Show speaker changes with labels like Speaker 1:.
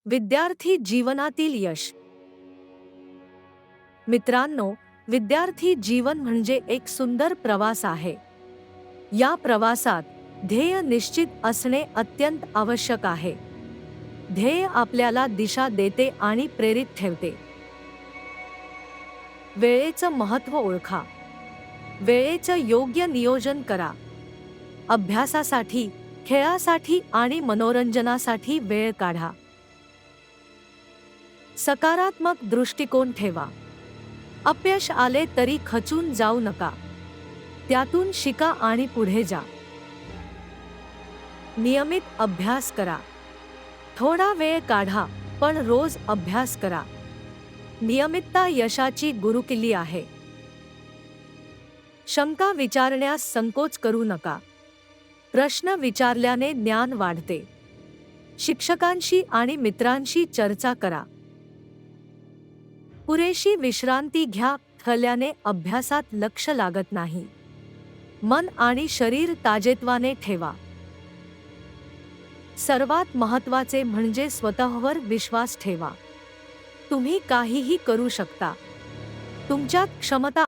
Speaker 1: विद्यार्थी जीवनातील यश. मित्रांनो, विद्यार्थी जीवन म्हणजे एक सुंदर प्रवास आहे. या प्रवासात ध्येय निश्चित असणे अत्यंत आवश्यक आहे. ध्येय आपल्याला दिशा देते आणि प्रेरित ठेवते. वेळेचं महत्त्व ओळखा. वेळेचं योग्य नियोजन करा. अभ्यासासाठी, खेळासाठी आणि मनोरंजनासाठी वेळ काढा. सकारात्मक दृष्टिकोन ठेवा. अपयश आले तरी खचून जाऊ नका. त्यातून शिका आणि पुढे जा. नियमित अभ्यास करा. थोडा वेळ काढा, पण रोज अभ्यास करा. नियमितता यशाची गुरुकिल्ली आहे. शंका विचारण्यास संकोच करू नका. प्रश्न विचारल्याने ज्ञान वाढते. शिक्षकांशी आणि मित्रांशी चर्चा करा. पुरेशी विश्रांती घ्या. थकल्याने अभ्यासात लक्ष लागत नाही. मन आणि शरीर ताजेतवाने ठेवा. सर्वात महत्त्वाचे म्हणजे स्वतःवर विश्वास ठेवा. तुम्ही काहीही करू शकता. तुमच्यात क्षमता